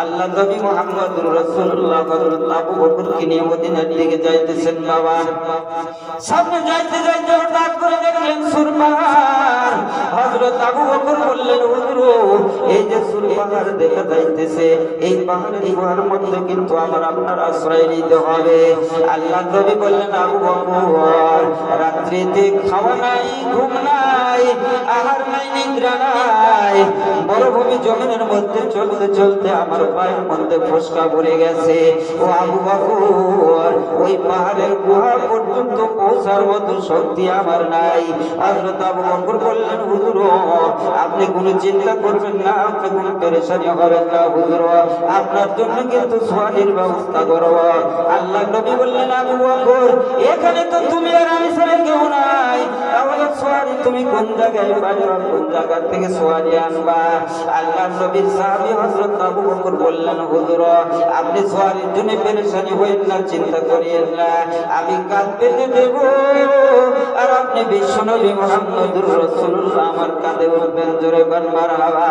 আল্লাহ নবী মুহাম্মদুর রাসূলুল্লাহ হযরত আবু বকরকে নিয়ে মদিনার দিকে যাইতেছেন বাবা। সামনে যাইতে যাইতে হঠাৎ করে দেখলেন সুর পাহাড়। হযরত আবু বকর বললেন, হুজুর এই যে সুর পাহাড় দেখা যাইতেছে, এই পাহাড়ের গুহার মধ্যে কিন্তু আপনার আশ্রয় নিতে হবে। আল্লাহ নবী বললেন, আবু বকর রাত্রিতে খাওয়া নাই, ঘুম নাই, আহার নাই, নিদ্রা নাই, মরুভূমি জমিনের মধ্যে চলতে চলতে আমার পায়ের মধ্যে ফসকা পড়ে গেছে। ও আবু বকর ওই পাহাড়ের গুহা পর্যন্ত পৌঁছার মতো শক্তি আমার নাই। হযরত আবু বকর বললেন, হুজুর আপনি কোনো চিন্তা করবেন না, আপনি কোনো পেরেশানি হবেন না, হুজুর আপনার জন্য কিন্তু সোয়ারির ব্যবস্থা করব। আল্লাহ নবী বললেন, আবু বকর এখানে তো তুমি আর আমি ছাড়া কেউ নাই, তাহলে সোয়ারি তুমি কোন জায়গায় পাইবা, কোন জায়গা থেকে সোয়ারি আনবা? আল্লাহ নবীর সাহাবী হযরত আবু বকর বললেন, হুজুর আপনি সোয়ারির জন্য পেরেশানি হইেন না, চিন্তা করিয়েন না, আমি কাঁধ পেতে দেব আর আপনি বিশ্বনবী মুহাম্মদুর রাসূলুল্লাহ আমার কাঁধে উঠবেন। জোরে বলেন মারহাবা।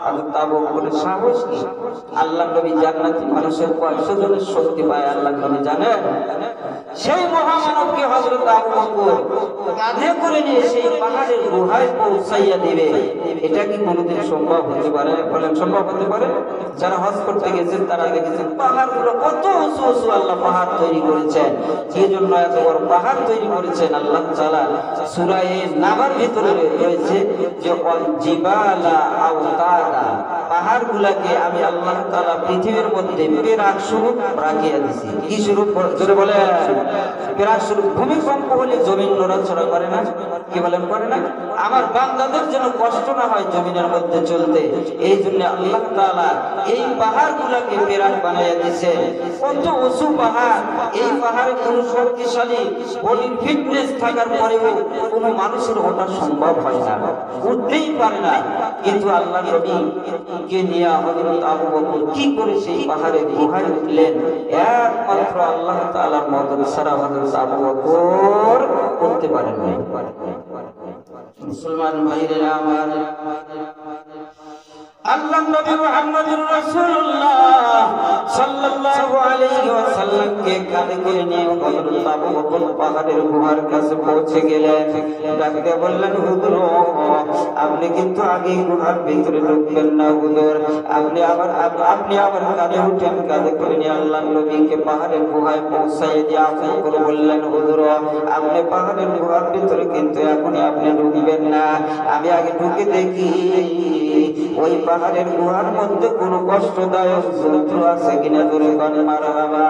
হযরত আবু বকরের সাহস কি! আল্লাহ নবী জান্নাতি মানুষের কয়শো জনের শক্তি পায় আল্লাহ নবী জানেন? সেই মহামানবকে হযরত আবু বকর কাঁধে করে নিয়ে সেই পাহাড়ের গুহায় পৌঁছাইয়া দিবে, এটা কি কোনোদিন সম্ভব হতে পারে? বলেন সম্ভব হতে পারে? যারা হজ করতে গেছেন তারা দেখেছেন পাহাড়গুলো কত উঁচু উঁচু আল্লাহ পাহাড় তৈরি করেছেন। কি জন্য এত বড় পাহাড় তৈরি করেছেন আল্লাহ তাআলা? সূরা নাবার ভিতরে রয়েছে যে জিবালা আওতাদা, পাহাড়গুলোকে আমি আল্লাহ তাআলা পৃথিবীর মধ্যে পেরাক স্বরূপ রাখিয়া দিয়েছি। কি স্বরূপ? জোরে বলেন। পেরাক স্বরূপ। ভূমিকম্প হলে জমিন নড়াচড়া করে না? কি বলেন করে না? আমার বান্দাদের যেন কষ্ট না হয় জমিনের মধ্যে চলতে, এই জন্য আল্লাহ তাআলা এই পাহাড়গুলোকে পেরাক বানাইয়া দিয়েছে। কত উঁচু পাহাড়! এই পাহাড়ে কোনো শক্তিশালী বডির ফিটনেস থাকার পরেও কোনো মানুষের ওঠা সম্ভব হয় না, উঠতেই পারে না। কিন্তু আল্লাহ নবীকে নিয়ে হযরত আবু বকর কি করে সেই পাহাড়ের গুহায় উঠলেন? একমাত্র আল্লাহ তাআলার মদদ ছাড়া হযরত আবু বকর করতে পারেন না। মুসলমান ভাইরা আমার, আল্লাহ নবী মুহাম্মদুর রাসূলুল্লাহ সাল্লাল্লাহু আলাইহি ওয়াসাল্লামকে কাঁধে করে নিয়ে হযরত আবু বকর পাহাড়ের গুহার কাছে পৌঁছে গেলেন। ডাকতে বললেন, হুজুর আপনি কিন্তু আগে গুহার ভিতরে ঢুকবেন না, হুজুর আপনি আবার কাঁধে উঠেন। কাঁধে করে নিয়ে আল্লাহ নবীকে পাহাড়ের গুহায় পৌঁছায় দিয়ে আবু বকর বললেন, হুজুর আপনি পাহাড়ের গুহার ভিতরে কিন্তু এখনই আপনি ঢুকবেন না, আমি আগে ঢুকে দেখি ওই পাহাড়ের গুহার মধ্যে কোনো কষ্টদায়ক যন্ত্র আছে কিনা। জোরে বলেন মারহাবা।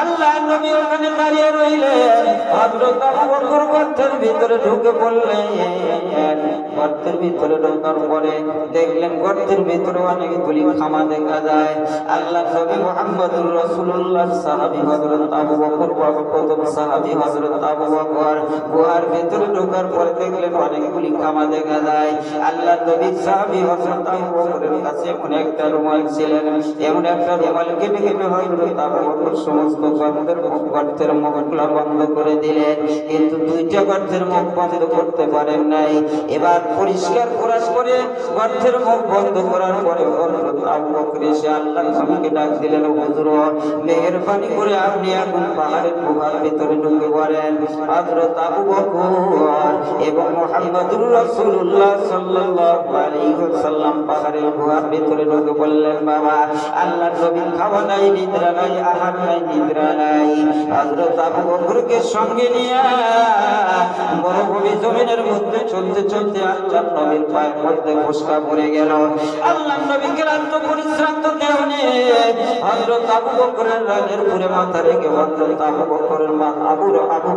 আল্লাহ নবী ওখানে দাঁড়িয়ে রইলেন। হযরত আবু বকর গর্তের ভিতরে ঢুকে পড়লেন। গর্তের ভিতরে ঢোকার পরে দেখলেন গর্তের ভিতরে অনেকগুলি খামা দেখা যায়। আল্লাহ নবী মুহাম্মদুর রাসূলুল্লাহ সাহাবী হযরত আবু বকর, প্রথম সাহাবী হযরত আবু বকর গুহার ভিতরে ঢোকার পরে দেখলেন অনেকগুলি খামা দেখা যায়। আল্লাহ নবীর সাহাবী হযরত আবু বকরের কাছে এমন একটা রুমাল ছিলেন, এমন একটা রুমাল কেটে কেটে হযরত আবু বকর সমস্ত গর্তের মুখগুলো বন্ধ করে দিলেন, কিন্তু দুইটা গর্তের মুখ বন্ধ করতে পারেন নাই। এবার পরিষ্কার করার পরে গর্তের মুখ বন্ধ করার পরে হযরত আবু বকর এসে আল্লাহর নবীকে ডাক দিলেন, হুজুর মেহেরবানি করে আপনি এখন পাহাড়ের গুহার ভিতরে ঢুকে পড়েন। হযরত আবু বকর এবং মুহাম্মদুর রাসূলুল্লাহ সাল্লাল্লাহু আলাইহি ওয়াসাল্লাম পাহাড়ের গুহার ভিতরে ঢুকে পড়লেন। বাবা আল্লাহর নবীর খাওয়া নাই, নিদ্রা নাই, আহার নাই, নিদ্রা নাই। হযরত আবু বকরকে সঙ্গে নিয়ে মরুভূমি জমিনের মধ্যে চলতে চলতে আল্লাহর নবীর পায়ের মধ্যে ফসকা পড়ে গেল। আল্লাহর নবী ক্লান্ত পরিশ্রান্ত দেহ নিয়ে হযরত আবু বকরের রানের উপরে মাথা রেখে হযরত আবু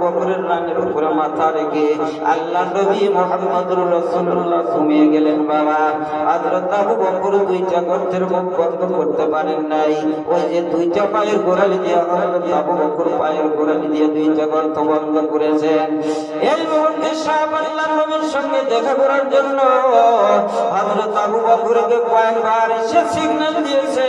বকরের রানের উপরে মাথা রেখে আল্লাহর নবী মুহাম্মদুর রাসূলুল্লাহ ঘুমিয়ে গেলেন। বাবা হযরত আবু বকর দুইটা গর্তের মুখ বন্ধ করতে পারেন নাই। ওই যে দুইটা পায়ের গোড়ালি দিয়ে হযরত আবু বকর পায়ের গোড়ালি দিয়ে দুইটা গর্ত বন্ধ করেছেন। এই মুহূর্তে সাহাবা আল্লাহর নবীর সঙ্গে দেখা করার জন্য হযরত আবু আবু বকরকে কয়েকবার এসে সিগন্যাল দিয়েছে,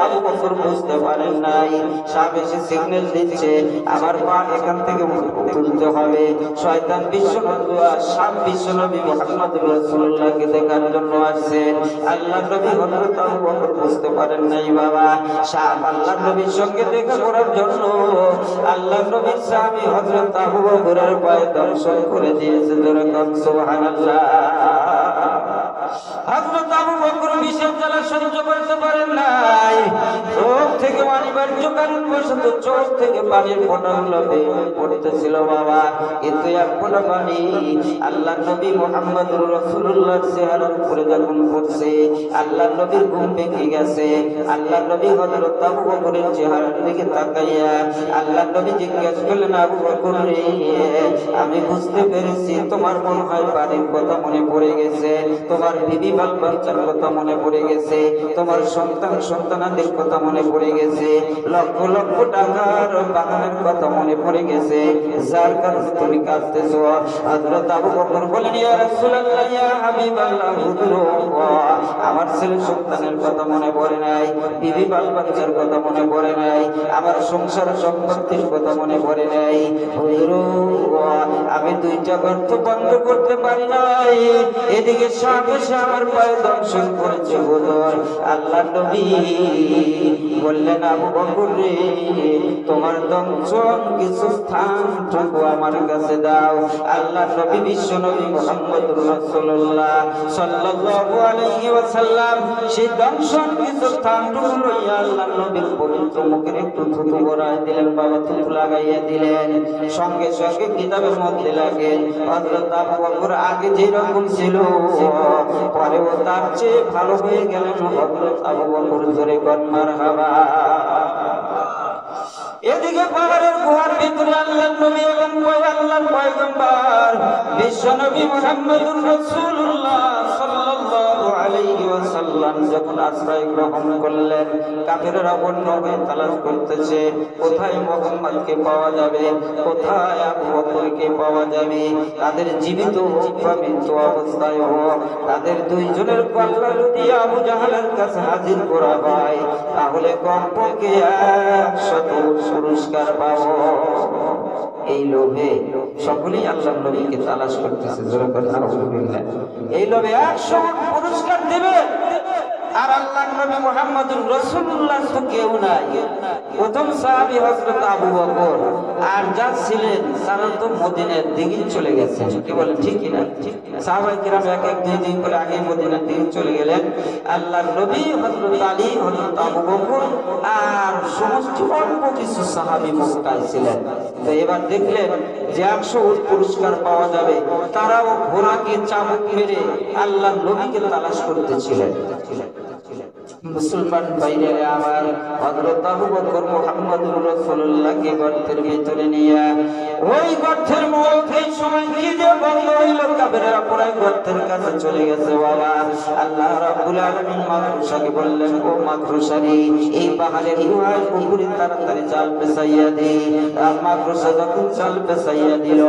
আবু বকর বুঝতে পারেন নাই। সাহেব এসে সিগন্যাল দিচ্ছে আমার পা এখান থেকে তুলতে হবে। শয়তান বিশ্বনবী সাহেব বিশ্বনবী মুহাম্মদুর রাসূলুল্লাহকে দেখার জন্য আসছেন। আল্লাহ নবী হযরত আবু বকর বুঝতে পারেন নাই বাবা। সাহেব আল্লাহ নবীর সঙ্গে দেখা করার জন্য আল্লাহ নবীর সাহাবী হযরত আবু বকরের পায়ে দর্শন করে দিয়েছে। যেরকম সুবহানাল্লাহ। হযরত আবু বকর বিশেষ জ্বালা সহ্য করতে পারেন নাই। চোখ থেকে অনিবার্য কারণ বশত চোখ থেকে পানির ফোঁটাগুলো বের পড়তেছিল বাবা। কিন্তু এক ফোঁটা পানি আল্লাহ নবী মুহাম্মদুর রাসূলুল্লাহর চেহারার উপরে যখন পড়ছে, আল্লাহ নবীর ঘুম ভেঙে গেছে। আল্লাহ নবী হযরত আবু বকরের চেহারার দিকে তাকাইয়া আল্লাহ নবী জিজ্ঞেস করলেন, আবু বকর রে, আমি বুঝতে পেরেছি তোমার মনে হয় বাড়ির কথা মনে পড়ে গেছে, তোমার বিবি বাল বাচ্চার কথা মনে পড়ে গেছে, তোমার সন্তান সন্তানাদের কথা মনে পড়ে গেছে, লক্ষ লক্ষ টাকার বাগানের কথা মনে পড়ে গেছে, যার কারণে তুমি কাঁদতেছো। হযরত আবু বকর বলেন, ইয়া রাসূলুল্লাহ, ইয়া হাবিবাল্লাহ, হুজুর, আমার ছেলে সন্তানের কথা মনে পড়ে নাই, বিবি বাল বাচ্চার কথা মনে পড়ে নাই, আমার সংসার সম্পত্তির কথা মনে পড়ে নাই। হুজুর, আমি দুইটা গর্ত বন্ধ করতে পারি নাই। এদিকে সাপ এসে আমার পায়ে দংশন করেছে। হুজুর, আল্লাহ নবী বললেন, আবু বকর রে, তোমার দংশন কিছু স্থানটুকু আমার কাছে দাও। আল্লাহ নবী বিশ্ব নবী মুহাম্মদুর রাসূলুল্লাহ সাল্লাল্লাহু আলাইহি ওয়াসাল্লাম সেই দংশন কিছু স্থানটুকু লইয়া আল্লাহ নবীর পবিত্র মুখের একটু থুতু ভরায় দিলেন বাবা, থুতু লাগাইয়া দিলেন। সঙ্গে সঙ্গে কিতাবের মধ্যে লাগে হযরত আবু বকর আগে যেরকম ছিল পরেও তার চেয়ে ভালো হয়ে গেলেন হযরত আবু বকর। জোরে কোন মারহাবা। এদিকে পাহাড়ের গুহার ভিতরে আল্লাহ নবী এবং আল্লাহর পয়গম্বর বিশ্ব নবী মুহাম্মদুর রাসূলুল্লাহ সাল্লাল্লাহু আলাইহি ওয়াসাল্লাম যখন আশ্রয় গ্রহণ করলেন, কাফেররা অন্য হয়ে তালাশ করতেছে কোথায় মুহাম্মদকে পাওয়া যাবে, কোথায় আবু বকরকে পাওয়া যাবে। তাদের জীবিত হোক বা মৃত্যু অবস্থায় হোক, তাদের দুইজনের কল্লা যদি আবু জাহালের কাছে হাজির করা হয় তাহলে কমপক্ষে 100 পুরস্কার পাবো। এই লোভে সকলেই আল্লাহর নবীকে তালাশ করতেছে। এই লোভে 100 পুরস্কার দেবে। আর আল্লাহর নবী মুহাম্মদুর রাসূলুল্লাহ তো কেউ নাই। প্রথম সাহাবী হযরত আবু বকর, আর যা ছিলেন তারা তো মদিনার দিকে চলে গেছেন। কি বলেন, ঠিক কি না? সাহাবায়ে কিরাম এক এক দুই দিন করে আগে মদিনার দিকে চলে গেলেন। আল্লাহর নবী, হযরত আলী, হযরত আবু বকর আর সমস্ত অল্প কিছু সাহাবী মক্কায় ছিলেন। তো এবার দেখলেন যে 100 পুরস্কার পাওয়া যাবে। তারাও ঘোড়াকে চাবুক মেরে আল্লাহর নবীকে তালাশ করতেছিলেন। মুসলমান ভাইরা আমার, হযরত আবু বকর মুহাম্মদুর রাসূলুল্লাহকে গর্তের ভিতরে নিয়ে ওই গর্তের মধ্যে সময় কি যে বন্ধ হইল, কাফেররা পুরাই গর্তের কাছে চলে গেছে বাবা। আল্লাহ রাব্বুল আলামিন মাকরুশাকে বললেন, ও মাকরুশারি, এই পাহাড়ের গুহায় পুকুরে তাড়াতাড়ি জাল পেছাইয়া দে। আর মাকরুশা যখন জাল পেছাইয়া দিল,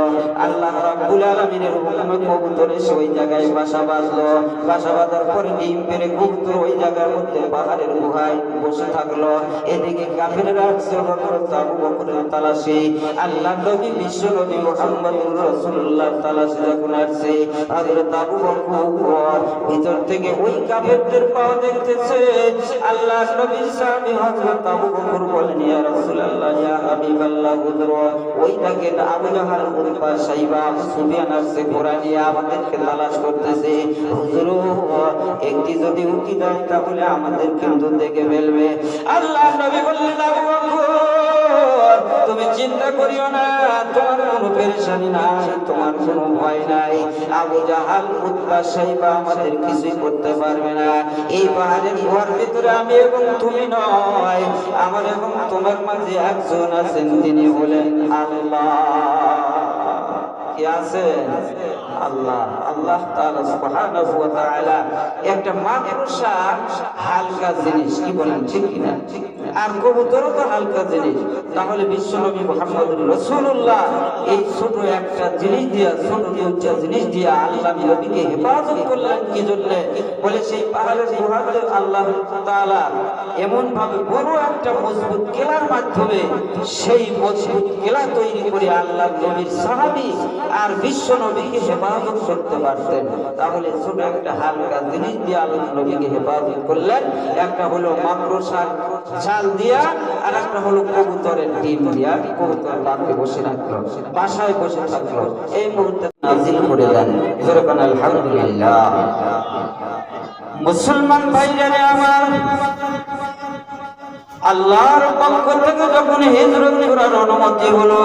আল্লাহ রাব্বুল আলামিনের হুকুমে কবুতর এসে ওই জায়গায় বাসা বাঁধলো। বাসা বাঁধার পরে ডিম পেড়ে কবুতর ওই জায়গার মধ্যে পাহাড়ের গুহায় বসে থাকলো। এদিকে কাফেররা আসছে হযরত আবু বকরের তালাশে। আল্লাহ নবী বিশ্ব নবী মুহাম্মদুর রাসূলুল্লাহ তালাশে যখন আসছে, হযরত আবু বকর ভিতর থেকে ওই কাফেরদের পাওয়া দেখতেছে। আল্লাহ নবীর সাহাবী হযরত আবু বকর বলেন, ইয়া রাসূলুল্লাহ, ইয়া হাবিবাল্লাহ, হুজুর, ওই দেখেন আবু জাহাল, উতবা, সাইবা, সুফিয়ান আসছে ঘোড়া নিয়ে আমাদেরকে তালাশ করতেছে। হুজুর, একটি যদি উকি দেয় তাহলে আমাদের কিন্তু দেখে ফেলবে। আল্লাহ নবী বললেন, আবু বকর, তুমি চিন্তা করিও না, তোমার কোনো পেরেশানি নাই, তোমার কোনো ভয় নাই। আবু জাহাল, উতবা, সাইবা আমাদের কিছুই করতে পারবে না। এই পাহাড়ের গুহার ভিতরে আমি এবং তুমি নয়, আমার এবং তোমার মাঝে একজন আছেন, তিনি হলেন আল্লাহ। কি আছেন? আল্লাহ আল্লাহ তাআলা সুবহানাহু ওয়া তাআলা একটা মাকড়সা হালকা জিনিস, কি বলেন ঠিক কিনা? আর কবুতরও তো হালকা জিনিস, তাহলে বিশ্বনবী মুহাম্মদুর রাসূলুল্লাহ এই ছোট একটা জিনিস দিয়া, ছোট দুইটা জিনিস দিয়া আল্লাহ নবীকে হেফাজত করলেন কি জন্য? বলে সেই পাহাড়ের গুহাতে আল্লাহ তাআলা এমন ভাবে বড় একটা মজবুত কেলার মাধ্যমে সেই মজবুত কেলা তৈরি করে আল্লাহ নবীর সাহাবী আর বিশ্ব নবীকে হেফাজত করতে পারতেন। তাহলে ছোট একটা হালকা জিনিস দিয়ে আল্লাহ নবীকে হেফাজত করলেন। একটা হলো মাকড়সার জাল দিয়া, আর একটা হলো কবুতরের ডিম দিয়া। কবুতর বাঁধে বসে রাখলো, বাসায় বসে থাকলো। এই মুহূর্তে নাজিল করে দেন, যেরকম আলহামদুলিল্লাহ। মুসলমান ভাইজানে আমার, আল্লাহর পক্ষ থেকে যখন হিজরত করার অনুমতি হলো,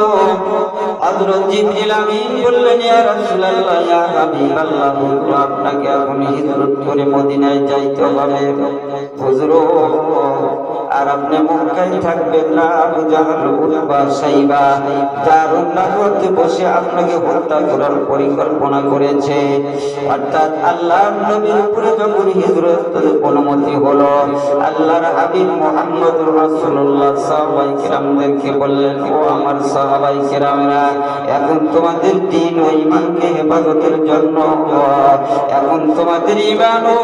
হযরত জিবরিল আমিন বললেন, ইয়া রাসূলুল্লাহ, ইয়া হাবিবাল্লাহ, আপনাকে এখন হিজরত করে মদিনায় যাইতে হবে হুজুর। আর আপনি মক্কায় থাকবেন না। আবু জাহল, উতবা, সাইবা দারুন নাদওয়াতে বসে আপনাকে হত্যা করার পরিকল্পনা করেছে। অর্থাৎ আল্লাহর নবীর উপরে যখন হিজরতের অনুমতি হলো, আল্লাহর হাবিব মুহাম্মদুর রাসূলুল্লাহ সাহাবায়ে কেরামদেরকে বললেন, ও আমার সাহাবায়ে কেরামরা, এখন তোমাদের দ্বীন ও ঈমানকে হেফাজতের জন্য, এখন তোমাদের ঈমান ও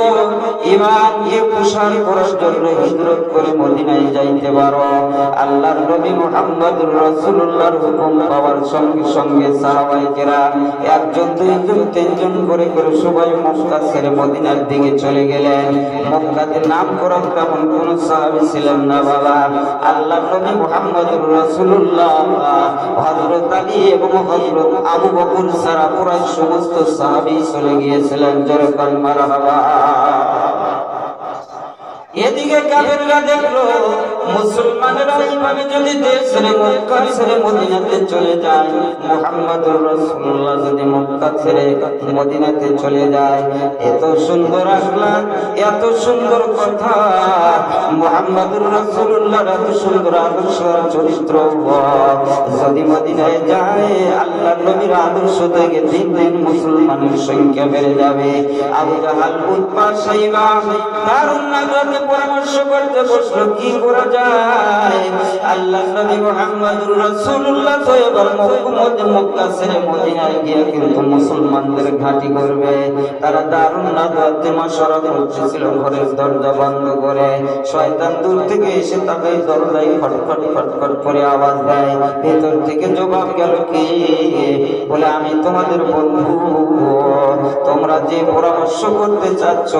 ঈমানকে প্রসার করার জন্য হিজরত করে মদিনায় যাইতে পারো। আল্লাহর নবী মুহাম্মদুর রাসূলুল্লাহর হুকুম পাওয়ার সঙ্গে সঙ্গে সাহাবায়ে কেরাম একজন, দুইজন, তিনজন করে সবাই মক্কা ছেড়ে মদিনার দিকে চলে গেলেন। মক্কাতে নাম করা তেমন কোন সাহাবী ছিলেন না বাবা। আল্লাহর নবী মুহাম্মদুর রাসূলুল্লাহ, হযরত আলী এবং হযরত আবু বকর ছাড়া পুরো সমস্ত সাহাবী চলে গিয়েছিলেন। যেরকম মারহাবা। এদিকে কাফেররা দেখলো মুসলমানেরা এইভাবে যদি দেশ ছেড়ে মক্কা ছেড়ে মদিনাতে চলে যায়, মুহাম্মদুর রাসূলুল্লাহ যদি মক্কা ছেড়ে মদিনাতে চলে যায়, এত সুন্দর আখলাক, এত সুন্দর কথা, মুহাম্মদুর রাসূলুল্লাহর এত সুন্দর আদর্শ চরিত্র যদি মদিনায় যায়, আল্লাহর নবীর আদর্শ থেকে দিন দিন মুসলমানের সংখ্যা বেড়ে যাবে। আবু জাহল, উতবা, সাইবা দারুন নাদওয়াতে পরামর্শ করতে বসলো, কি করা যায়? আল্লাহর নবী মুহাম্মদুর রাসূলুল্লাহ তো এবার মক্কা ছেড়ে মদিনায় গিয়ে কিন্তু মুসলমানদের ঘাঁটি করবে। তারা দারুন নাদওয়াতে মাশওয়ারা করতেছিল ঘরের দরজা বন্ধ করে। শয়তান দূর থেকে এসে তাদের দরজায় খটখট খটখট করে আওয়াজ দেয়। ভেতর থেকে জবাব গেল, কি? বলে, আমি তোমাদের বন্ধু, তোমরা যে পরামর্শ করতে চাচ্ছ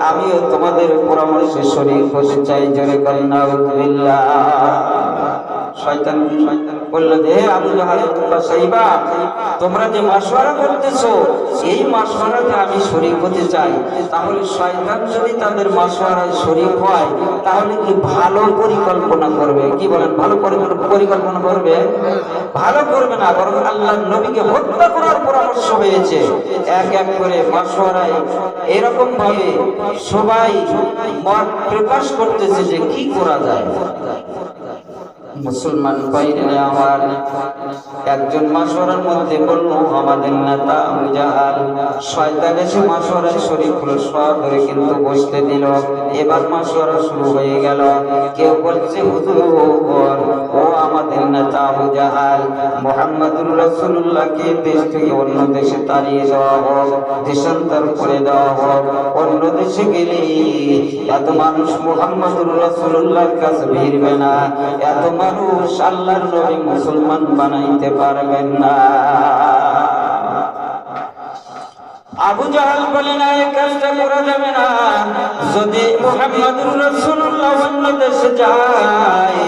আমিও তোমাদের পরামর্শে শরীক হতে চাই। জোরে বলেন নাউযুবিল্লাহ। শয়তান বলল যে, হে আবু জাহল, উতবা, সাইবা, তোমরা যে মাশওয়ারা করতেছো এই মাশওয়ারাতে আমি শরীক হতে চাই। তাহলে শয়তান যদি তাদের মাশওয়ারায় শরীক হয় তাহলে কি ভালো পরিকল্পনা করবে? কি বলেন, ভালো পরিকল্পনা করবে? ভালো করবে না, বরং আল্লাহর নবীকে হত্যা করার পরামর্শ হয়েছে। এক এক করে মাশওয়ারায় এরকম ভাবে সবাই মত প্রকাশ করতেছে যে কি করা যায়। মুসলমান বাইরে আমার একজন মাশওয়ারার মধ্যে বলল, আমাদের নেতা আবু জাহল। শয়তান এসে মাশওয়ারায় শরীক হলো, সব ধরে কিন্তু বসতে দিল। এবার মাশওয়ারা শুরু হয়ে গেল। কেউ বলছে, হুজুর, ও আমাদের নেতা আবু জাহল, মুহাম্মদুর রাসূলুল্লাহকে দেশ থেকে অন্য দেশে তাড়িয়ে দেওয়া হোক, দেশান্তর করে দেওয়া হোক। অন্য দেশে গেলে এত মানুষ মুহাম্মদুর রাসূলুল্লাহর কাছে ভিড়বে না, এত মানুষ আল্লাহর নবী মুসলমান বানাইতে পারবেন না। আবু জাহল বলে, না, এই কাজটা করা যাবে না। যদি মুহাম্মদুর রাসূলুল্লাহ অন্য দেশে যায়,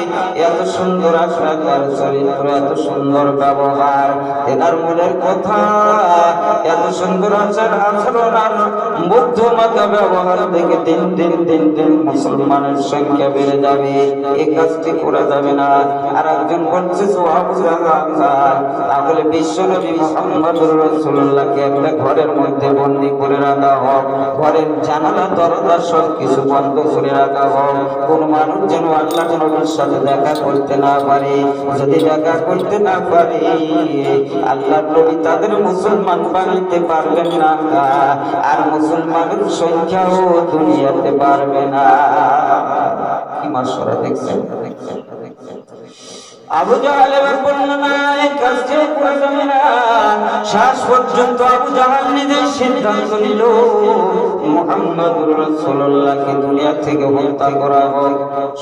এত সুন্দর আখলাক, তার চরিত্র, এত সুন্দর ব্যবহার, এনার মনের কথা, এত সুন্দর আচার আচরণ আর বুদ্ধিমত্তা ব্যবহার দেখে দিন দিন দিন দিন মুসলমানের সংখ্যা বেড়ে যাবে। এই কাজটি করা যাবে না। আর একজন বলছে, আবু জাহল, তাহলে বিশ্বনবী মুহাম্মদুর রাসূলুল্লাহকে একটা ঘরের মধ্যে মধ্যে বন্দী করে রাখা হোক, ঘরের জানালা দরজা সব কিছু বন্ধ করে রাখা হোক, কোন মানুষ যেন আল্লাহ নবীর সাথে দেখা করতে না পারে। যদি দেখা করতে না পারে আল্লাহ নবী তাদের মুসলমান বানাইতে পারবেন না, আর মুসলমানের সংখ্যাও দুনিয়াতে পারবে না। কি মাশাআল্লাহ দেখছেন। আবু জাহাল এবার বলল না, এই কাজটি করা যাবে না। শেষ পর্যন্ত আবু জাহাল নিজের সিদ্ধান্ত নিল মুহাম্মদুর রাসূলুল্লাহকে দুনিয়া থেকে হত্যা করা হোক।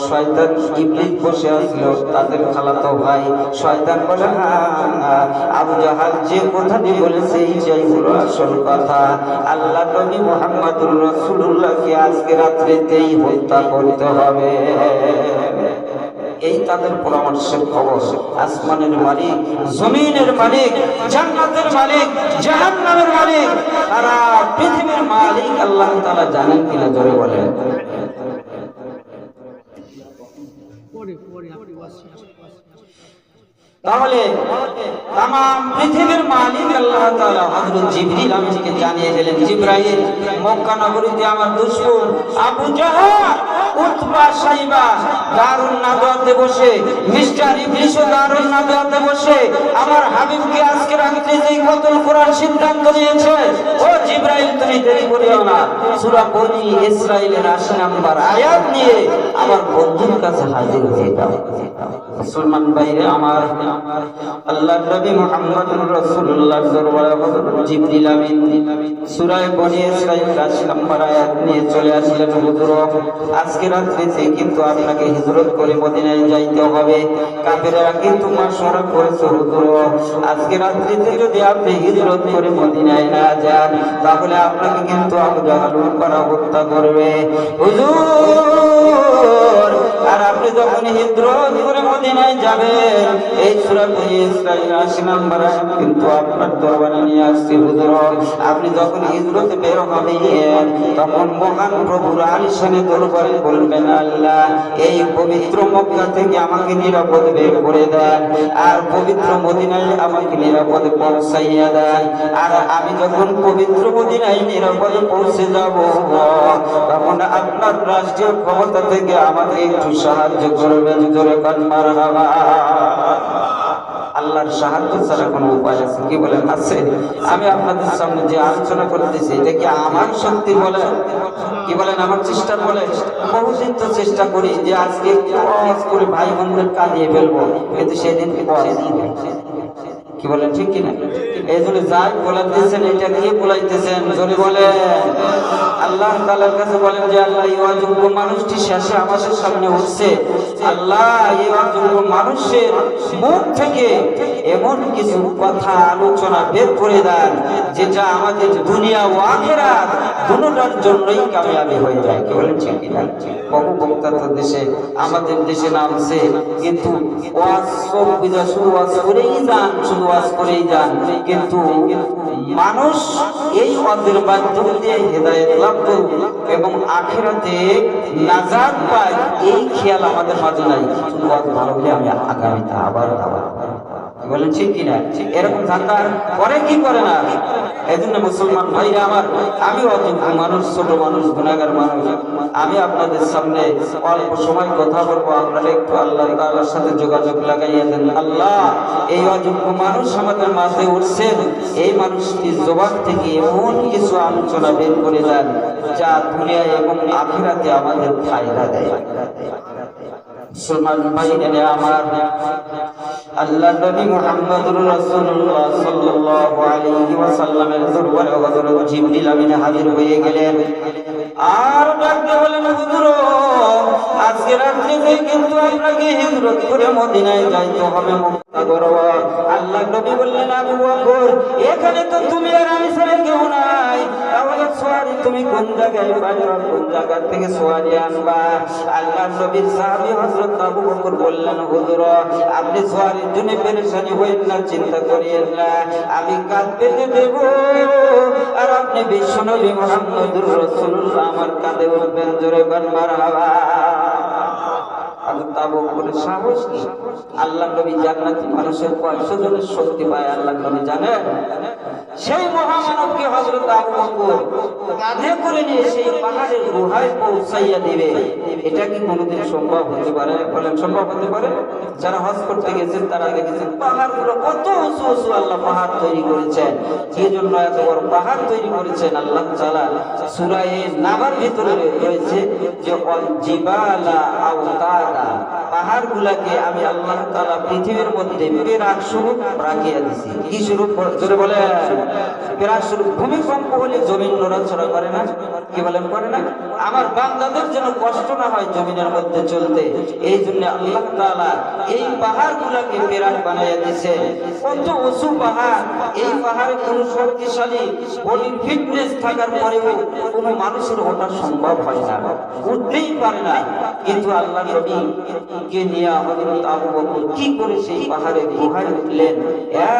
শয়তান ইবলিস বসে আসলো, তাদের খালাতো ভাই। শয়তান বলে, হ্যাঁ আবু জাহাল যে কথাটি বলেছে এইটাই হলো আসল কথা। আল্লাহ নবী মুহাম্মদুর রাসূলুল্লাহকে আজকে রাত্রিতেই হত্যা করতে হবে। এই তাদের পরামর্শের খবর। আসমানের মালিক, জমিনের মালিক, জান্নাতের মালিক, জাহান্নামের মালিক, সারা পৃথিবীর মালিক আল্লাহ তাআলা জানেন কিনা জোরে বলেন। তাহলে তাম পৃথিবীর মালিক আল্লাহ তাআলা হযরত জিবরিল আমিনকে জানিয়ে দিলেন, জিবরাইল মক্কা নগরীতে আমার দুশমন আবু জাহাল, উতবা, সাইবা দারুন নাদওয়াতে বসে, মিস্টার ইবলিসও দারুন নাদওয়াতে বসে আমার হাবিবকে আজকে রাত্রিতেই কতল করার সিদ্ধান্ত নিয়েছে। ও জিবরাইল তুমি দেরি করিও না, সূরা বনী ইসরাঈলের ৮০ নম্বর আয়াত নিয়ে আমার বন্ধুর কাছে হাজির হয়ে যাও। মুসলমান ভাইরা আমার, আল্লাহর নবী মুহাম্মদুর রাসূলুল্লাহর দরবারে হযরত জিবরিল আমিন সূরা বনী ইসরাঈল ৮০ নম্বর আয়াত নিয়ে চলে আসলেন। হুজুর আজকে রাত্রিতে কিন্তু আপনাকে হিজরত করে মদিনায় যাইতে হবে। কাফেররা কিন্তু মাশওয়ারা করেছে, হুজুর আজকে রাত্রিতে যদি আপনি হিজরত করে মদিনায় না যান তাহলে আপনাকে কিন্তু আবু জাহাল হত্যা করবে। হুজুর আর আপনি যখন হিজরত করে মদিনায় যাবেন, এই সূরা বনী ইসরাঈল ৮০ নম্বর আয়াত কিন্তু আপনার দরবারে নিয়ে আসছে। হুজুর আপনি যখন হিজরতে বের হবেন তখন মহান প্রভুর আলিশানে দরবারে বলবেন, আল্লাহ এই পবিত্র মক্কা থেকে আমাকে নিরাপদ বের করে দেন, আর পবিত্র মদিনায় আমাকে নিরাপদে পৌঁছাইয়া দেন। আর আমি যখন পবিত্র মদিনায় নিরাপদে পৌঁছে যাব তখন আপনার রাষ্ট্রীয় ক্ষমতা থেকে আমাকে একটু সাহায্য করবেন। জোরে কান মারহাবা। আল্লাহর সাহায্য ছাড়া কোনো উপায় আছে কি বলেন? আছে? আমি আপনাদের সামনে যে আলোচনা করতেছি এটা কি আমার শক্তি বলে, কি বলেন আমার চেষ্টা বলে? বহুদিন তো চেষ্টা করি যে আজকে ওয়াজ করে ভাই বোনদের কাঁদিয়ে ফেলবো, কিন্তু সেদিন কি বলেন ঠিক কিনা? এই জন্য যাই বলাইতেছেন এটা কি বলাইতেছেন জোরে বলেন। আল্লাহ তাআলার কাছে বলেন যে আল্লাহ এই অযোগ্য মানুষটি শেষে আমাদের সামনে উঠছে, আল্লাহ এই অযোগ্য মানুষের মুখ থেকে এমন কিছু কথা আলোচনা বের করে দেন যেটা আমাদের দুনিয়া ও আখিরাত দুটোটার জন্যই কামিয়াবি হয়ে যায়। কি বলেন ঠিক কিনা? বহু বক্তা তো দেশে আমাদের দেশে নামছে, কিন্তু ওয়াজ সব বুঝা শুধু ওয়াজ করেই যান, শুধু ওয়াজ করেই যান, কিন্তু মানুষ এই ওয়াজের মাধ্যম দিয়ে হেদায়েত লাভ করবে এবং আখিরাতে নাজাত পায় এই খেয়াল আমাদের মাঝে নাই। শুধু ওয়াজ ভালো হলে আমি আগামীতে আবার বলেন ঠিক কিনা? এরকম থাকার পরে কি করে না? এই জন্য মুসলমান ভাইরা আমার, আমি অযোগ্য মানুষ, ছোট মানুষ, গুনাহগার মানুষ, আমি আপনাদের সামনে অল্প সময় কথা বলবো। আপনারা একটু আল্লাহ তাআলার সাথে যোগাযোগ লাগাইয়া দেন। আল্লাহ এই অযোগ্য মানুষ আমাদের মাঝে উঠছেন, এই মানুষটির জবান থেকে এমন কিছু আলোচনা বের করে দেন যা দুনিয়ায় এবং আখিরাতে আমাদের ফায়দা দেয়। মুসলমান ভাইরা আমার, আল্লাহ নবী মুহাম্মদুর রাসূলুল্লাহ সাল্লাল্লাহু আলাইহি ওয়াসাল্লামের দরবারে হযরত জিবরিল আমিন হাজির হয়ে গেলেন। আর ডাকতে বলেন, হুজুর আজকে রাত্রিতে কিন্তু আপনাকে হিজরত করে মদিনায় যাইতে হবে, মক্কা করব। আল্লাহ নবী বললেন, আবু বকর এখানে তো তুমি আর আমি ছাড়া কেউ নাই, তাহলে সোয়ারি তুমি কোন জায়গায় পাইবা, কোন জায়গা থেকে সোয়ারি আনবা? আল্লাহ নবীর সাহাবী হযরত আবু বকর বললেন, হুজুর আপনি সোয়ারির জন্য পেরেশানি হইেন না, চিন্তা করিয়েন না, আমি কাঁধ পেতে দেব আর আপনি বিশ্বনবী মুহাম্মদুর রাসূলুল্লাহ আমার কাঁধে উঠবেন। জোরে বল মারহাবা। হযরত আবু বকরের সাহস কি? আল্লাহ নবী জান্নাতি মানুষের 500 জনের শক্তি পায় আল্লাহ নবী জানেন। সেই মহামানবকে হযরত আবু বকর কাঁধে করে নিয়ে সেই পাহাড়ের গুহায় পৌঁছাইয়া দিবে, এটা কি কোনোদিন সম্ভব হতে পারে? বলেন সম্ভব হতে পারে? যারা হজ করতে গেছেন তারা দেখেছেন পাহাড়গুলো কত উঁচু উঁচু আল্লাহ পাহাড় তৈরি করেছেন। এই জন্য এত বড় পাহাড় তৈরি করেছেন আল্লাহ তাআলা। সূরা নাবার ভিতরে রয়েছে যে জিবালা আওতাদা, পাহাড়গুলোকে আমি আল্লাহ তাআলা পৃথিবীর মধ্যে পেরাক স্বরূপ রাখিয়া দিয়েছি। কি স্বরূপ? জোরে বলেন। পেরাক স্বরূপ। ভূমিকম্প হলে জমিন নড়াচড়া করে না? কি বলেন করে না? আমার বান্দাদের যেন কষ্ট না হয় জমিনের মধ্যে চলতে, এই জন্য আল্লাহ তাআলা এই পাহাড়গুলোকে পেরাক বানাইয়া দিয়েছে। কত উঁচু পাহাড়! এই পাহাড়ে কোনো শক্তিশালী বডির ফিটনেস থাকার পরেও কোনো মানুষের ওঠা সম্ভব হয় না, উঠতেই পারে না। কিন্তু আল্লাহ নবীকে নিয়ে হযরত আবু বকর কি করে সেই পাহাড়ে গুহায় উঠলেন?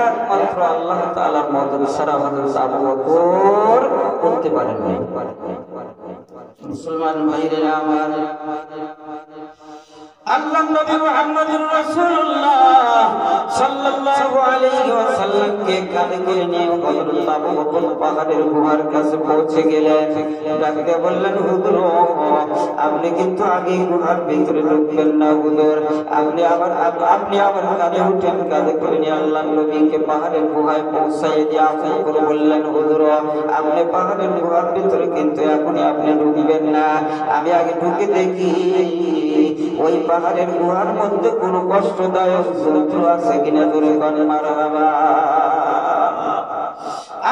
একমাত্র আল্লাহ তাআলার মদদ ছাড়া হযরত আবু বকর করতে পারেন না। মুসলমান ভাইরা আমার, আল্লাহ নবী মুহাম্মদুর রাসূলুল্লাহ সাল্লাল্লাহু আলাইহি ওয়াসাল্লামকে কাঁধে করে নিয়ে হযরত আবু বকর পাহাড়ের গুহার কাছে পৌঁছে গেলেন। ডাকতে বললেন, হুজুর আপনি কিন্তু আগে গুহার ভিতরে ঢুকবেন না হুজুর, আপনি আবার কাঁধে উঠেন। কাঁধে করে নিয়ে আল্লাহ নবীকে পাহাড়ের গুহায় পৌঁছাইয়ে দিয়ে আবু বকর বললেন, হুজুর আপনি পাহাড়ের গুহার ভিতরে কিন্তু এখনই আপনি ঢুকবেন না, আমি আগে ঢুকে দেখি ওই পাহাড়ের গুহার মধ্যে কোন কষ্টদায়ক জন্তু আছে কিনা। দূরে কোন মারহাবা।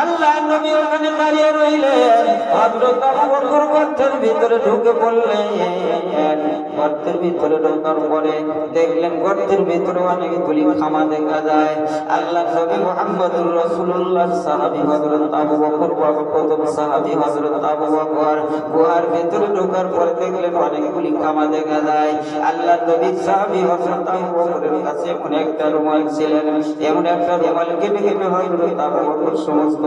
আল্লাহ নবী ওখানে দাঁড়িয়ে রইলেন। হযরত আবু বকর গর্তের ভিতরে ঢুকে পড়লেন। গর্তের ভিতরে ঢোকার পরে দেখলেন গর্তের ভিতরে অনেকগুলি খামা দেখা যায়। আল্লাহ নবী মুহাম্মদুর রাসূলুল্লাহ সাহাবী হযরত আবু বকর, প্রথম সাহাবী হযরত আবু বকর গুহার ভিতরে ঢোকার পরে দেখলেন অনেকগুলি খামা দেখা যায়। আল্লাহ নবী সাহাবী হযরত আবু বকরের কাছে এমন একটা রুমাল ছিলেন, এমন একটা রুমাল কেটে কেটে হযরত আবু বকর সমস্ত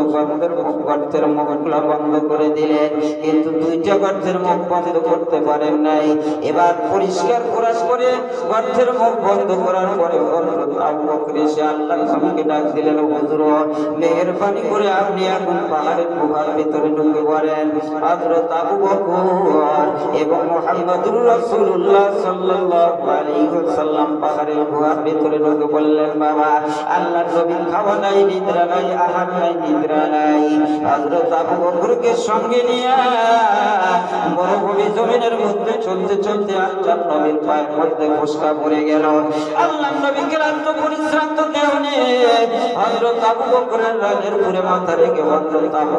গর্তের মুখগুলো বন্ধ করে দিলেন, কিন্তু দুইটা গর্তের মুখ বন্ধ করতে পারেন নাই। এবার পরিষ্কার খোরাস করে গর্তের মুখ বন্ধ করার পরে হযরত আবু বকর এসে আল্লাহ নবীকে ডাক দিলেন, হুজুর মেহেরবানি করে আপনি এখন পাহাড়ের গুহার ভিতরে ঢুকে পড়েন। হযরত আবু বকর এবং মুহাম্মদুর রাসূলুল্লাহ সাল্লাল্লাহু আলাইহি ওয়াসাল্লাম পাহাড়ের গুহার ভিতরে ঢুকে পড়লেন। বাবা আল্লাহ নবী খাওয়া নাই, নিদ্রা নাই, আহার নাই, নিদ্রা নাই। হযরত আবু বকরকে সঙ্গে নিয়ে মরুভূমি জমিনের মধ্যে চলতে চলতে আল্লাহ নবীর পায়ের মধ্যে ফোসকা পড়ে গেল। আল্লাহ নবী ক্লান্ত পরিশ্রান্ত দেহ নিয়ে হযরত আবু বকরের রানের উপরে মাথা রেখে হযরত আবু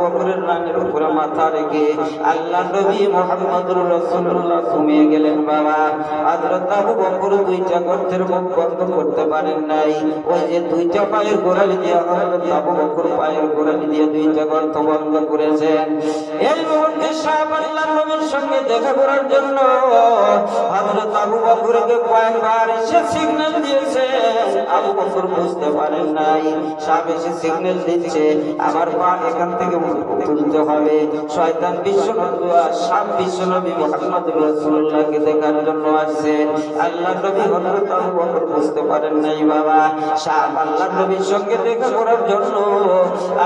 বকরের রানের উপরে মাথা রেখে আল্লাহ নবী মুহাম্মদুর রাসূলুল্লাহ ঘুমিয়ে গেলেন। বাবা হযরত আবু বকর দুইটা গর্তের মুখ বন্ধ করতে পারেন নাই। ওই যে দুইটা পায়ের গোড়ালি দিয়ে হযরত আবু বকর পায়ের গোড়ালি দিয়ে দুইটা গর্ত বন্ধ করেছেন। এই মুহূর্তে সাহাবা আল্লাহ নবীর সঙ্গে দেখা করার জন্য হযরত আবু বকরকে কয়েকবার এসে সিগন্যাল দিয়েছে। আবু বকর বুঝতে পারেন নাই, সাহাবা এসে সিগন্যাল দিচ্ছে আমার পা এখান থেকে তুলতে হবে। শয়তান বিশ্বনবী মুহাম্মদুর রাসূলুল্লাহকে দেখার জন্য আসছে। আল্লাহ নবী হযরত আবু বকর বুঝতে পারেন নাই। বাবা সাহাবা আল্লাহ নবীর সঙ্গে দেখা করার জন্য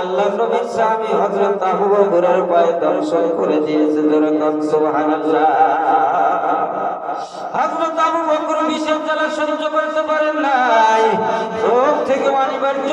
আল্লাহ নবীর সাহাবী হযরত আবু বকরের পায়ে দর্শন করে দিয়েছে। যেরকম সুবহানাল্লাহ। হযরত আবু বকর বিশেষ জ্বালা সহ্য করতে পারেন নাই, চোখ থেকে অনিবার্য